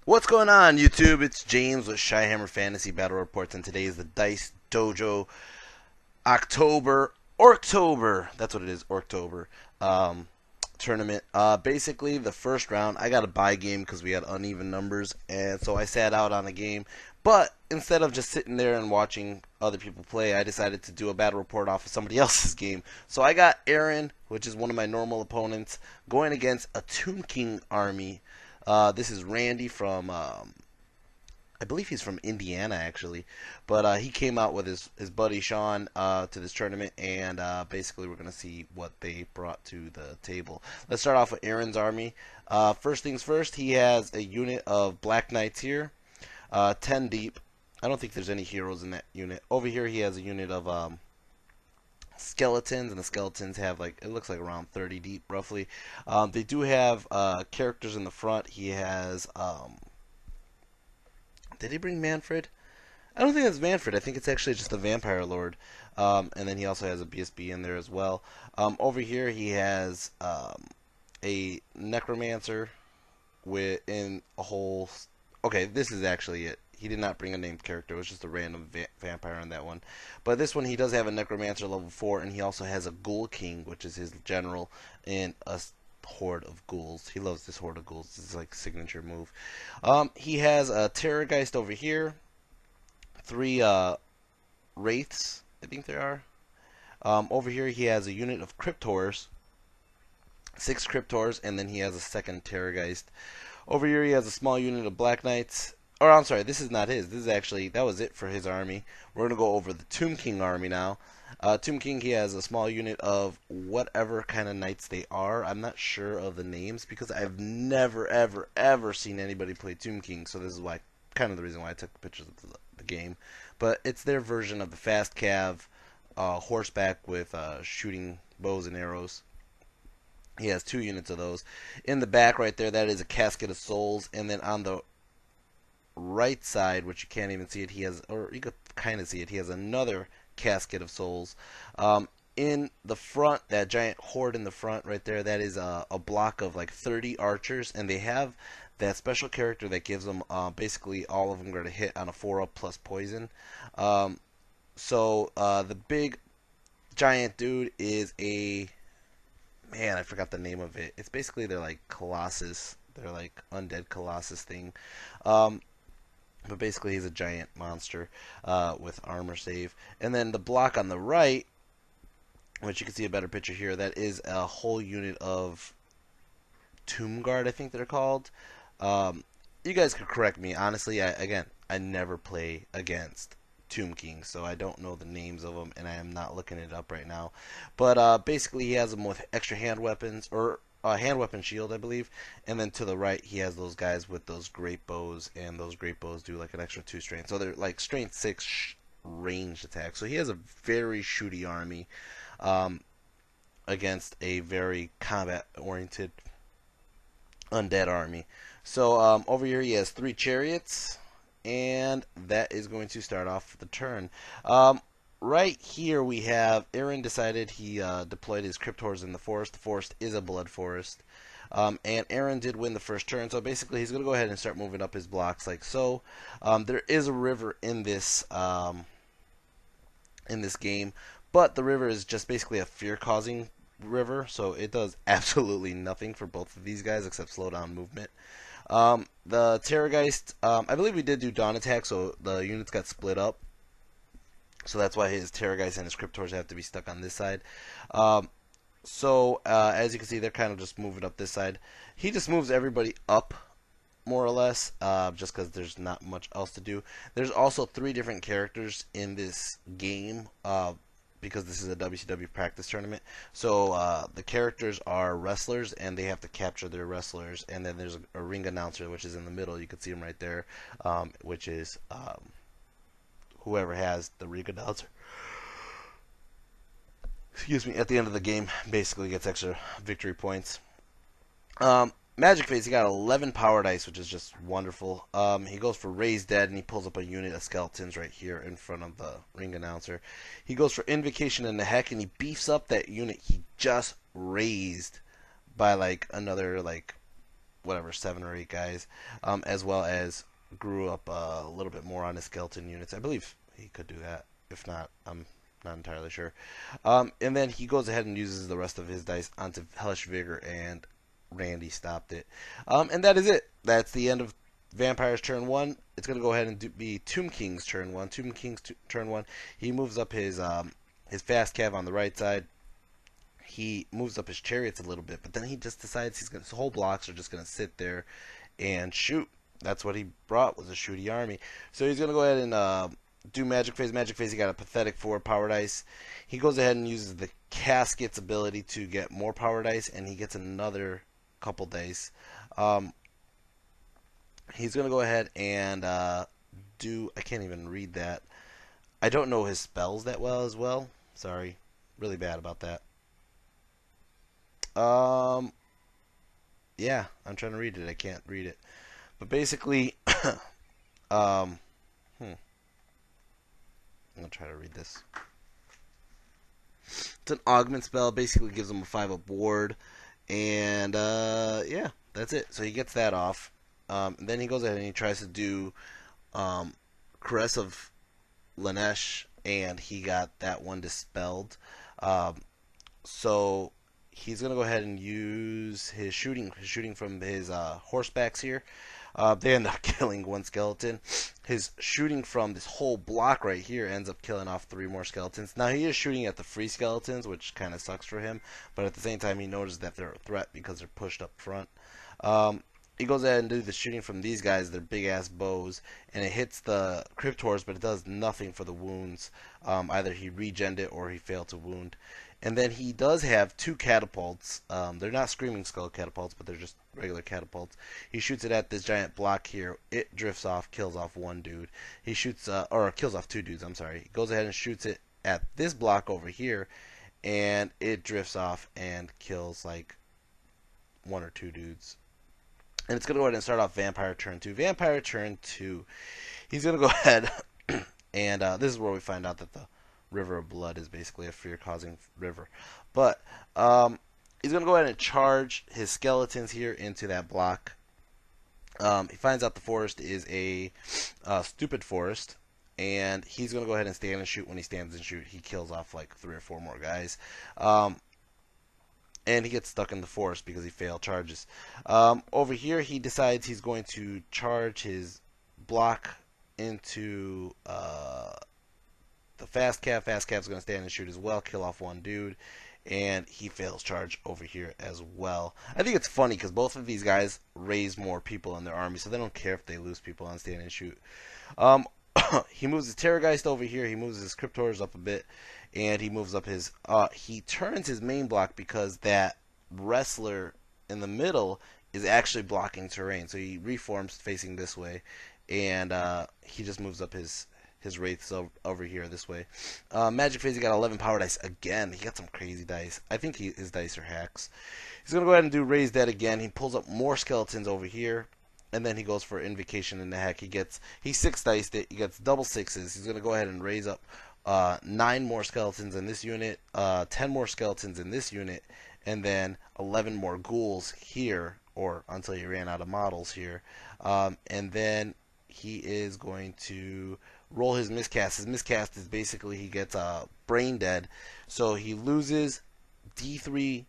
What's going on, YouTube? It's James with Shyhammer Fantasy Battle Reports, and today is the Dice Dojo Orctober. That's what it is, Orctober tournament. Basically, the first round, I got a bye game because we had uneven numbers, and so I sat out on a game. But instead of just sitting there and watching other people play, I decided to do a battle report off of somebody else's game. So I got Aaron, which is one of my normal opponents, going against a Tomb King army. This is Randy from, I believe he's from Indiana actually, but he came out with his buddy Sean to this tournament, and basically we're gonna see what they brought to the table. Let's start off with Aaron's army. First things first, he has a unit of Black Knights here, 10 deep. I don't think there's any heroes in that unit. Over here he has a unit of skeletons, and the skeletons have, like, it looks like around 30 deep roughly. They do have characters in the front. He has did he bring Manfred? I don't think that's Manfred. I think it's actually just the Vampire Lord. And then he also has a BSB in there as well. Over here he has a Necromancer in a whole. Okay, this is actually it. He did not bring a named character. It was just a random vampire on that one. But this one, he does have a Necromancer level 4, and he also has a Ghoul King, which is his general, and a horde of ghouls. He loves this horde of ghouls. This is like signature move. He has a Terrorgeist over here. 3 Wraiths, I think there are. Over here, he has a unit of Cryptors. 6 Cryptors, and then he has a second Terrorgeist. Over here, he has a small unit of Black Knights. Or, I'm sorry, this is not his. This is actually, that was it for his army. We're going to go over the Tomb King army now. Tomb King, he has a small unit of whatever kind of knights they are. I'm not sure of the names because I've never, ever, ever seen anybody play Tomb King. So this is why, kind of the reason why I took pictures of the game. But it's their version of the fast cav horseback with shooting bows and arrows. He has 2 units of those. In the back right there, that is a Casket of Souls. And then on the right side, which you can't even see it, he has, or you could kind of see it, he has another Casket of Souls. In the front, that giant horde in the front right there, that is a block of like 30 archers, and they have that special character that gives them basically all of them going to hit on a 4-up plus poison. The big giant dude is a, man, I forgot the name of it. It's basically they're like Colossus. They're like undead Colossus thing. But basically he's a giant monster with armor save. And then the block on the right, which you can see a better picture here, that is a whole unit of Tomb Guard, I think they're called. You guys could correct me. Honestly, I never play against Tomb King, so I don't know the names of them, and I am not looking it up right now. But basically, he has them with extra hand weapons, or hand weapon shield, I believe. And then to the right, he has those guys with those great bows, and those great bows do like an extra 2 strength. So they're like strength 6 ranged attack. So he has a very shooty army against a very combat-oriented undead army. So over here, he has 3 chariots. And that is going to start off the turn. Right here we have Aaron decided he deployed his Cryptors in the forest. The forest is a blood forest. And Aaron did win the first turn, so basically he's going to go ahead and start moving up his blocks like so. There is a river in this game, but the river is just basically a fear-causing river, so it does absolutely nothing for both of these guys except slow down movement. The Terrorgeist, I believe we did do Dawn Attack, so the units got split up. So that's why his Terrorgeist and his Cryptors have to be stuck on this side. As you can see, they're kind of just moving up this side. He just moves everybody up, more or less, just because there's not much else to do. There's also 3 different characters in this game, because this is a WCW practice tournament. So the characters are wrestlers, and they have to capture their wrestlers. And then there's a ring announcer, which is in the middle. You can see him right there, which is whoever has the ring announcer. Excuse me. At the end of the game, basically gets extra victory points. Magic Phase, he got 11 power dice, which is just wonderful. He goes for Raise Dead, and he pulls up a unit of skeletons right here in front of the ring announcer. He goes for Invocation in the Heck, and he beefs up that unit he just raised by like another like whatever 7 or 8 guys, as well as grew up a little bit more on his skeleton units. I believe he could do that. If not, I'm not entirely sure. And then he goes ahead and uses the rest of his dice onto Hellish Vigor, and Randy stopped it. And that is it. That's the end of Vampire's turn 1. It's going to go ahead and be Tomb King's turn 1. Tomb King's turn 1. He moves up his fast cav on the right side. He moves up his chariots a little bit, but then he just decides his whole blocks are just going to sit there and shoot. That's what he brought, was a shooty army. So he's going to go ahead and do Magic Phase. Magic Phase, he got a pathetic 4 power dice. He goes ahead and uses the Casket's ability to get more power dice, and he gets another couple dice. He's going to go ahead and do... I can't even read that. I don't know his spells that well as well. Sorry. Really bad about that. Yeah, I'm trying to read it. I can't read it. But basically, I'm going to try to read this. It's an augment spell. Basically gives him a 5-up ward. And, yeah, that's it. So he gets that off. Then he goes ahead and he tries to do Caress of Lanesh, and he got that one dispelled. So he's going to go ahead and use his shooting from his horsebacks here. They end up killing 1 skeleton. His shooting from this whole block right here ends up killing off 3 more skeletons. Now he is shooting at the free skeletons, which kind of sucks for him, but at the same time he notices that they're a threat because they're pushed up front. He goes ahead and do the shooting from these guys, their big ass bows, and it hits the Cryptors, but it does nothing for the wounds. Either he regened it or he failed to wound. And then he does have 2 catapults. They're not Screaming Skull catapults, but they're just regular catapults. He shoots it at this giant block here. It drifts off, kills off 1 dude. He shoots, or kills off 2 dudes, I'm sorry. He goes ahead and shoots it at this block over here, and it drifts off and kills like 1 or 2 dudes. And it's going to go ahead and start off Vampire turn 2. Vampire turn 2. He's going to go ahead and this is where we find out that the River of Blood is basically a fear-causing river. But he's going to go ahead and charge his skeletons here into that block. He finds out the forest is a stupid forest. And he's going to go ahead and stand and shoot. When he stands and shoot, he kills off like 3 or 4 more guys. And he gets stuck in the forest because he failed charges. Over here, he decides he's going to charge his block into the fast cav. Fast cav's going to stand and shoot as well, kill off 1 dude, and he fails charge over here as well. I think it's funny because both of these guys raise more people in their army, so they don't care if they lose people on stand and shoot. He moves his Terrorgeist over here. He moves his Cryptors up a bit, and he moves up his... he turns his main block because that wrestler in the middle is actually blocking terrain. So he reforms facing this way, and he just moves up his wraiths over here this way. Magic Phase, he got 11 power dice again. He got some crazy dice. I think his dice are hacks. He's going to go ahead and do Raise Dead again. He pulls up more skeletons over here. And then he goes for Invocation in the Heck. He 6-diced it. He gets double 6s. He's going to go ahead and raise up 9 more skeletons in this unit, 10 more skeletons in this unit, and then 11 more ghouls here, or until he ran out of models here. And then he is going to roll his miscast. His miscast is basically he gets Brain Dead. So he loses D3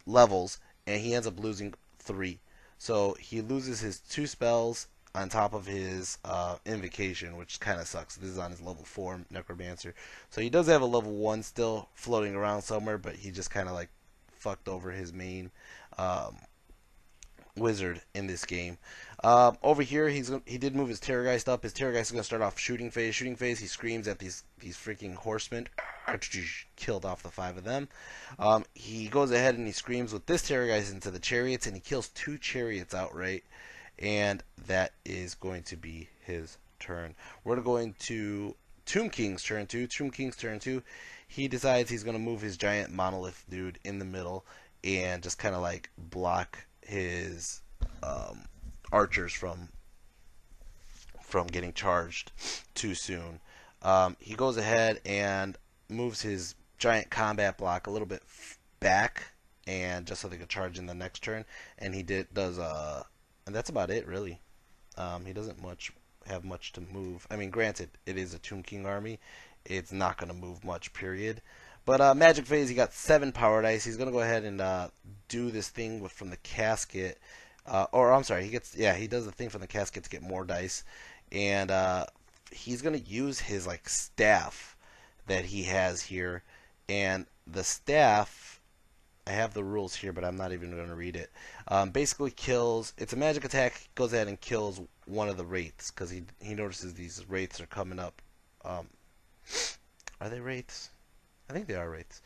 levels, and he ends up losing 3. So he loses his 2 spells on top of his Invocation, which kind of sucks. This is on his level 4 Necromancer. So he does have a level 1 still floating around somewhere, but he just kind of like fucked over his main wizard in this game. Over here, he did move his Terrorgeist up. His Terrorgeist is going to start off Shooting Phase. Shooting Phase, he screams at these freaking horsemen. Killed off the 5 of them. He goes ahead and he screams with this Terrorgeist into the chariots, and he kills 2 chariots outright. And that is going to be his turn. We're going to Tomb King's turn 2. Tomb King's turn 2. He decides he's going to move his giant monolith dude in the middle and just kind of like block his archers from getting charged too soon. He goes ahead and moves his giant combat block a little bit back and just so they could charge in the next turn. And and that's about it really. He doesn't have much to move. I mean, granted, it is a Tomb King army. It's not going to move much, period. But Magic Phase, he got 7 power dice. He's going to go ahead and do this thing from the casket. Or I'm sorry, he does the thing from the casket to get more dice, and he's going to use his like staff that he has here, and the staff. I have the rules here, but I'm not even going to read it. Basically kills. It's a magic attack. Goes ahead and kills one of the wraiths because he notices these wraiths are coming up. Are they wraiths? I think they are wraiths.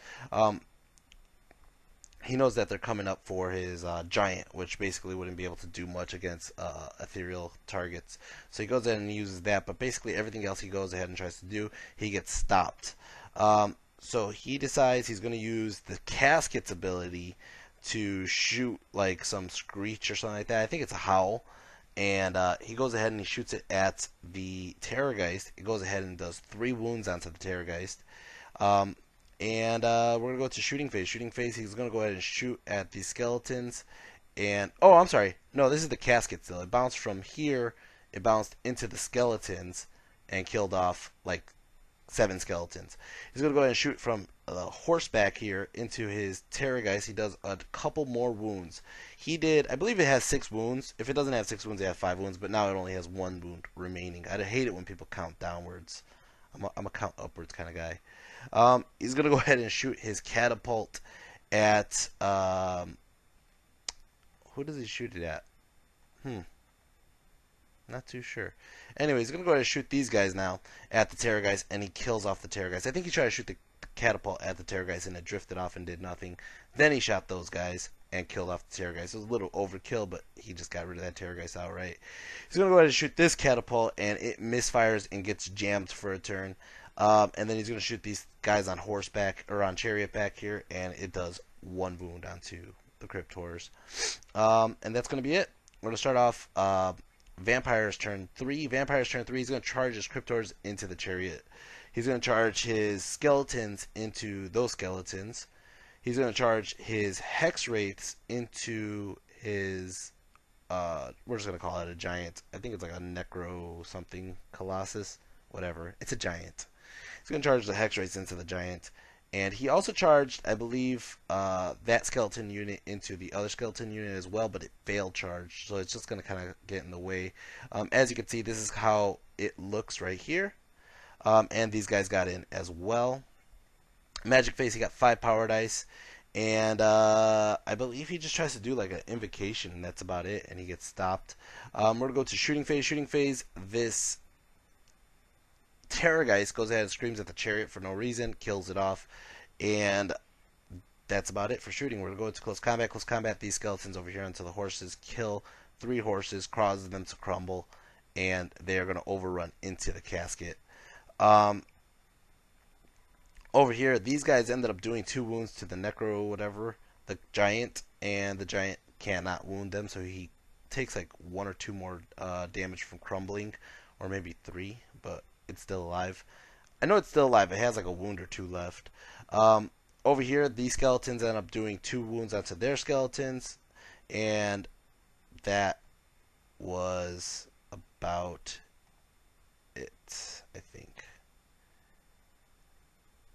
He knows that they're coming up for his giant, which basically wouldn't be able to do much against ethereal targets. So he goes ahead and uses that, but basically everything else he goes ahead and tries to do, he gets stopped. So he decides he's going to use the casket's ability to shoot like some screech or something like that. I think it's a howl. And he goes ahead and he shoots it at the Terrorgeist. He goes ahead and does 3 wounds onto the Terrorgeist. And we're going to go to shooting phase. Shooting phase, he's going to go ahead and shoot at the skeletons. And, oh, I'm sorry. No, this is the casket still. It bounced from here. It bounced into the skeletons and killed off, like, 7 skeletons. He's going to go ahead and shoot from the horseback here into his Terrorgeist. He does a couple more wounds. He did, I believe it has 6 wounds. If it doesn't have 6 wounds, it has 5 wounds. But now it only has 1 wound remaining. I hate it when people count downwards. I'm a count upwards kind of guy. He's going to go ahead and shoot his catapult at... who does he shoot it at? Not too sure. Anyway, he's going to go ahead and shoot these guys now at the Terrorgeist, and he kills off the Terrorgeist. I think he tried to shoot the catapult at the Terrorgeist, and it drifted off and did nothing. Then he shot those guys and killed off the Terrorgeist. It was a little overkill, but he just got rid of that Terrorgeist outright. He's going to go ahead and shoot this catapult, and it misfires and gets jammed for a turn. And then he's going to shoot these guys on horseback, or on chariot back here, and it does 1 wound onto the Crypt Horrors. And that's going to be it. We're going to start off Vampire's turn 3. Vampire's turn 3, he's going to charge his Crypt Horrors into the chariot. He's going to charge his skeletons into those skeletons. He's going to charge his Hex Wraiths into his, we're just going to call it a giant. I think it's like a Necro something, Colossus, whatever. It's a giant. He's going to charge the Hex Wraiths into the giant. And he also charged, I believe, that skeleton unit into the other skeleton unit as well, but it failed charge. So it's just going to kind of get in the way. As you can see, this is how it looks right here. And these guys got in as well. Magic Phase, he got 5 power dice. And I believe he just tries to do like an invocation, and that's about it. And he gets stopped. We're going to go to shooting phase. Shooting phase, this Terrorgeist goes ahead and screams at the chariot for no reason, kills it off, and that's about it for shooting. We're going to go into close combat. Close combat, these skeletons over here onto the horses, kill 3 horses, cause them to crumble, and they are going to overrun into the casket. Over here, these guys ended up doing 2 wounds to the Necro whatever, the giant, and the giant cannot wound them, so he takes like 1 or 2 more damage from crumbling, or maybe 3, but it's still alive. I know it's still alive. It has like a wound or 2 left. Over here, these skeletons end up doing 2 wounds onto their skeletons, and that was about it, I think.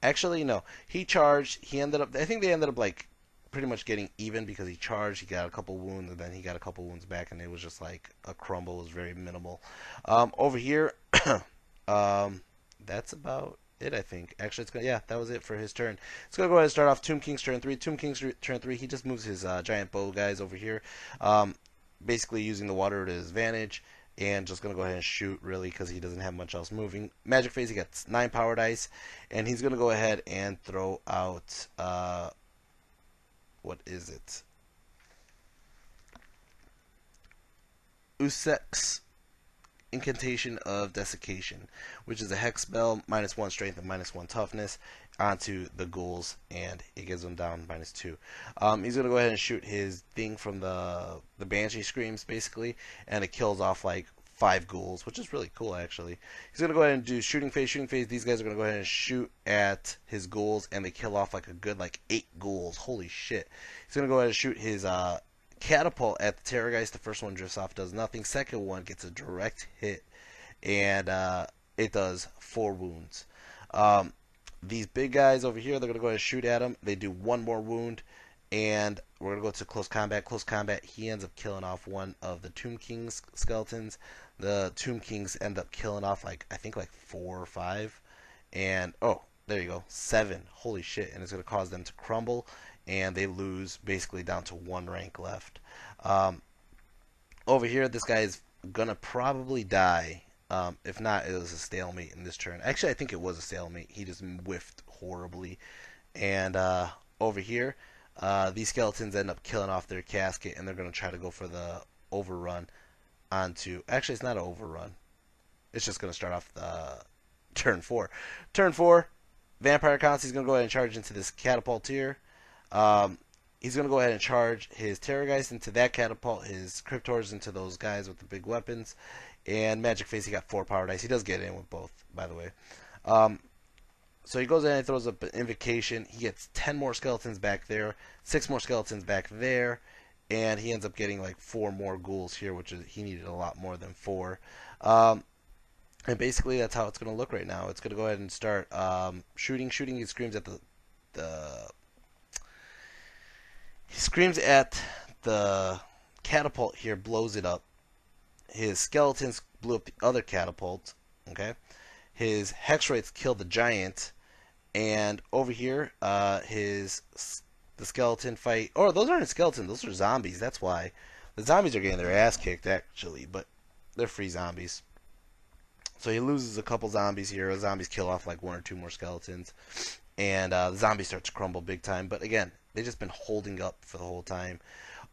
Actually, no. He charged. He ended up. I think they ended up like pretty much getting even because he charged. He got a couple wounds, and then he got a couple wounds back, and it was just like a crumble. It was very minimal. Over here. That's about it, I think. Actually, that was it for his turn. It's gonna go ahead and start off Tomb King's turn 3. Tomb King's turn 3. He just moves his giant bow guys over here, basically using the water to his advantage, and just gonna go ahead and shoot really because he doesn't have much else moving. Magic Phase, he gets 9 power dice, and he's gonna go ahead and throw out what is it? Usek's Incantation of Desiccation, which is a hex spell, -1 strength and -1 toughness onto the ghouls, and it gives them down -2. He's gonna go ahead and shoot his thing from the Banshee Screams basically, and it kills off like 5 ghouls, which is really cool actually. He's gonna go ahead and do shooting phase, shooting phase. These guys are gonna go ahead and shoot at his ghouls, and they kill off like a good like 8 ghouls. Holy shit! He's gonna go ahead and shoot his catapult at the Terrorgeist. The first one drifts off, does nothing. Second one gets a direct hit, and it does 4 wounds. Um, these big guys over here, they're gonna go ahead and shoot at him. They do 1 more wound, and we're gonna go to close combat. Close combat. He ends up killing off one of the Tomb King's skeletons. The Tomb Kings end up killing off like I think like 4 or 5, and oh, there you go, 7. Holy shit! And it's gonna cause them to crumble, and they lose basically down to 1 rank left. Um, Over here, this guy is gonna probably die. If not, it was a stalemate in this turn. Actually, I think it was a stalemate. He just whiffed horribly. And over here, these skeletons end up killing off their casket, and they're gonna try to go for the overrun onto. Actually, it's not an overrun. It's just gonna start off the turn 4. Turn 4, Vampire counts. He's gonna go ahead and charge into this catapult here. Um, he's going to go ahead and charge his Terrorgeist into that catapult, his Cryptors into those guys with the big weapons, and Magic Face, he got 4 power dice. He does get in with both, by the way. So he goes in and throws up an Invocation. He gets 10 more skeletons back there, 6 more skeletons back there, and he ends up getting like 4 more ghouls here, which is he needed a lot more than 4. And basically that's how it's going to look right now. It's going to go ahead and start shooting. He screams at the he screams at the catapult here, blows it up. His skeletons blew up the other catapult. Okay, his hex rates killed the giant, and over here, the skeleton fight. Oh, those aren't skeletons; those are zombies. That's why the zombies are getting their ass kicked, actually. But they're free zombies. So he loses a couple zombies here. The zombies kill off like 1 or 2 more skeletons, and the zombies start to crumble big time. But again, they've just been holding up for the whole time.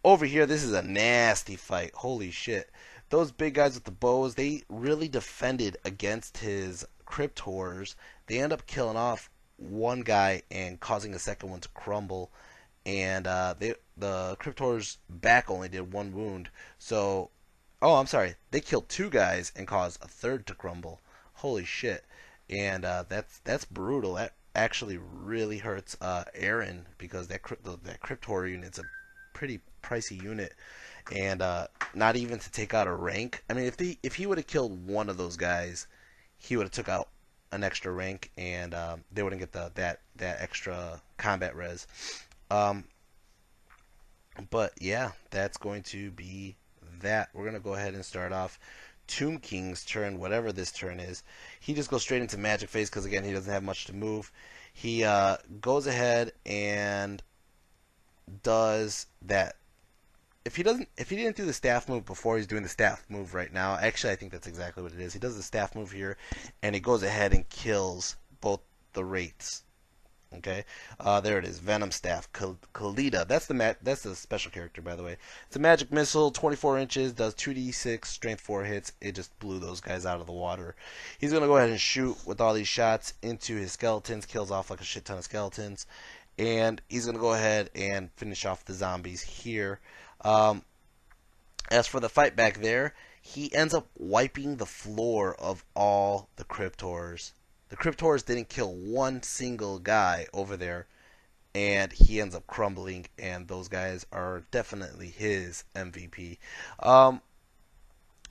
Over here, this is a nasty fight. Holy shit. Those big guys with the bows, they really defended against his Cryptors. They end up killing off one guy and causing a second one to crumble. And the Cryptors' back only did 1 wound. So, oh, I'm sorry. They killed 2 guys and caused a third to crumble. Holy shit. And that's brutal. That actually really hurts Aaron, because that Cryptor unit's a pretty pricey unit, and not even to take out a rank. I mean, if he would have killed one of those guys, he would have took out an extra rank, and they wouldn't get that extra combat res. But yeah, that's going to be that. We're gonna go ahead and start off Tomb King's turn, whatever this turn is. He just goes straight into Magic Phase because again he doesn't have much to move. He goes ahead and does that. If he didn't do the staff move before, he's doing the staff move right now. Actually, I think that's exactly what it is. He does the staff move here, and he goes ahead and kills both the wraiths. Okay, there it is. Venom Staff, Kalita. That's the special character, by the way. It's a magic missile, 24 inches, does 2d6, strength 4 hits. It just blew those guys out of the water. He's gonna go ahead and shoot with all these shots into his skeletons, kills off like a shit ton of skeletons, and he's gonna go ahead and finish off the zombies here. As for the fight back there, he ends up wiping the floor of all the Cryptors. The Cryptors didn't kill one single guy over there, and he ends up crumbling, and those guys are definitely his MVP.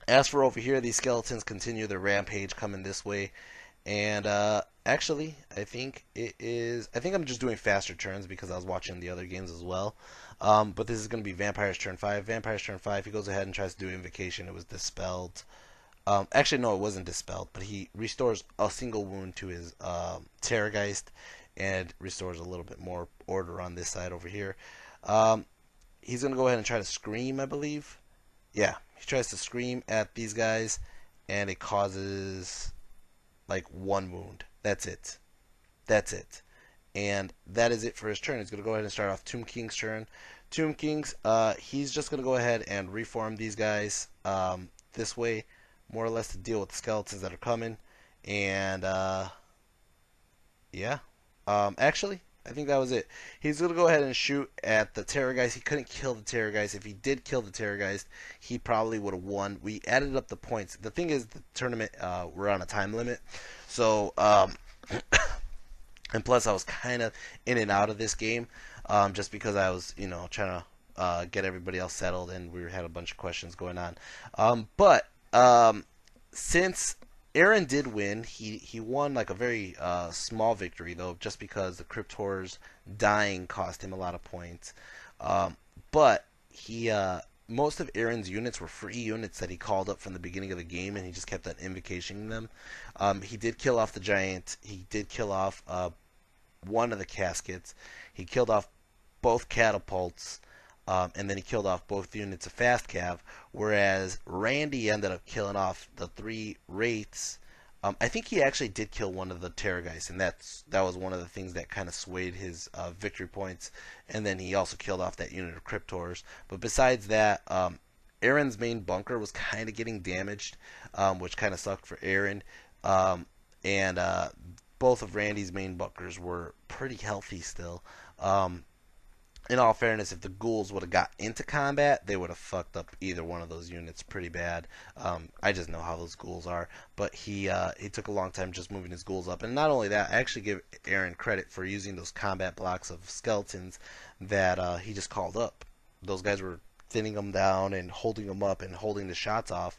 As for over here, these skeletons continue their rampage coming this way, and actually, I think I'm just doing faster turns because I was watching the other games as well. But this is going to be Vampire's turn 5. Vampire's turn 5, he goes ahead and tries to do Invocation. It was dispelled. Actually, no, it wasn't dispelled, but he restores a single wound to his Terrorgeist and restores a little bit more order on this side over here. He's going to go ahead and try to scream, I believe. Yeah, he tries to scream at these guys, and it causes like 1 wound. That's it. And that is it for his turn. He's going to go ahead and start off Tomb King's turn. Tomb King's, he's just going to go ahead and reform these guys this way, more or less to deal with the skeletons that are coming. And yeah, actually, I think that was it. He's gonna go ahead and shoot at the Terrorgeist. He couldn't kill the Terrorgeist. If he did kill the Terrorgeist, he probably would have won. We added up the points. The thing is, the tournament we're on a time limit, so and plus I was kind of in and out of this game, just because I was trying to get everybody else settled, and we had a bunch of questions going on. But since Aaron did win, he won like a very small victory though, just because the Cryptors dying cost him a lot of points. But he most of Aaron's units were free units that he called up from the beginning of the game, and he just kept on invocating them. He did kill off the giant. He did kill off one of the caskets. He killed off both catapults. And then he killed off both units of fast cav, whereas Randy ended up killing off the 3 wraiths. I think he actually did kill one of the Terrorgeists, and that was one of the things that kind of swayed his victory points. And then he also killed off that unit of Cryptors. But besides that, Aaron's main bunker was kind of getting damaged, which kind of sucked for Aaron. And both of Randy's main bunkers were pretty healthy still. In all fairness, if the ghouls would have got into combat, they would have fucked up either one of those units pretty bad. I just know how those ghouls are. But he took a long time just moving his ghouls up. And not only that, I actually give Aaron credit for using those combat blocks of skeletons that he just called up. Those guys were thinning them down and holding them up and holding the shots off.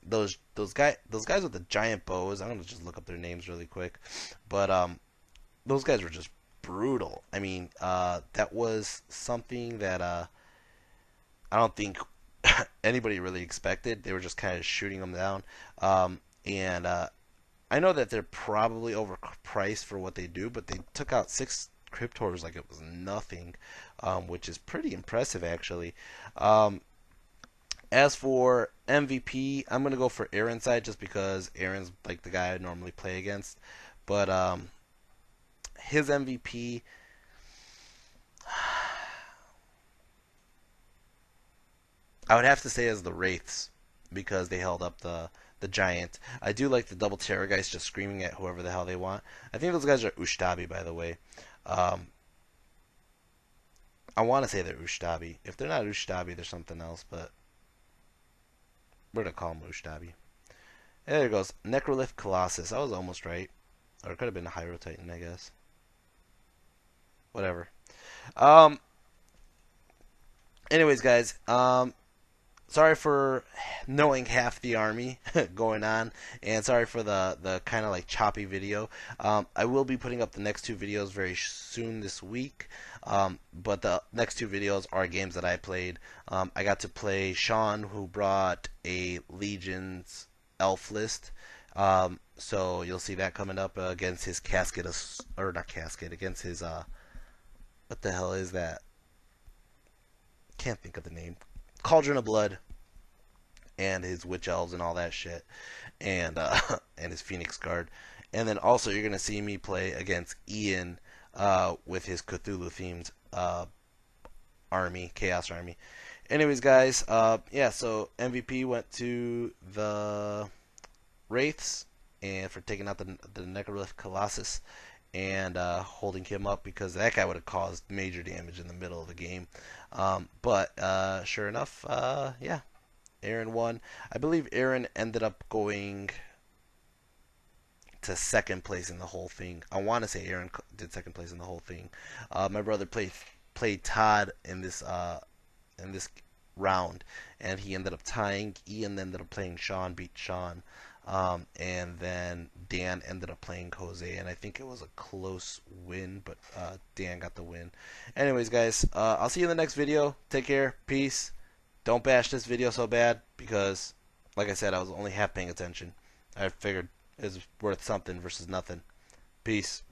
Those guys with the giant bows, I'm gonna just look up their names really quick. But those guys were just brutal. I mean, that was something that I don't think anybody really expected. They were just kind of shooting them down. And I know that they're probably overpriced for what they do, but they took out 6 Cryptors like it was nothing, which is pretty impressive actually. As for MVP, I'm going to go for Aaron's side just because Aaron's like the guy I normally play against. But his MVP, I would have to say is the Wraiths, because they held up the giant. I do like the double terror guys just screaming at whoever the hell they want. I think those guys are Ushtabi, by the way. I want to say they're Ushtabi. If they're not Ushtabi, they're something else, but we're going to call them Ushtabi. There it goes. Necrolith Colossus. I was almost right. Or it could have been a Hyro Titan, I guess. Whatever. Anyways, guys. Sorry for knowing half the army going on, and sorry for the kind of like choppy video. I will be putting up the next 2 videos very soon this week, but the next 2 videos are games that I played. I got to play Sean, who brought a Legion's elf list, so you'll see that coming up against his against his, what the hell is that? Can't think of the name. Cauldron of Blood, and his witch elves and all that shit, and and his Phoenix Guard. And then also you're gonna see me play against Ian with his Cthulhu themed army, Chaos Army. Anyways, guys, yeah, so MVP went to the Wraiths, and for taking out the Necrolith Colossus and holding him up, because that guy would have caused major damage in the middle of the game. But sure enough, yeah, Aaron won. I believe Aaron ended up going to 2nd place in the whole thing. I want to say Aaron did 2nd place in the whole thing. My brother played Todd in this round, and he ended up tying. Ian ended up playing Sean, beat Sean. And then Dan ended up playing Jose, and I think it was a close win, but Dan got the win. Anyways, guys, I'll see you in the next video. Take care. Peace. Don't bash this video so bad, because, like I said, I was only half paying attention. I figured it was worth something versus nothing. Peace.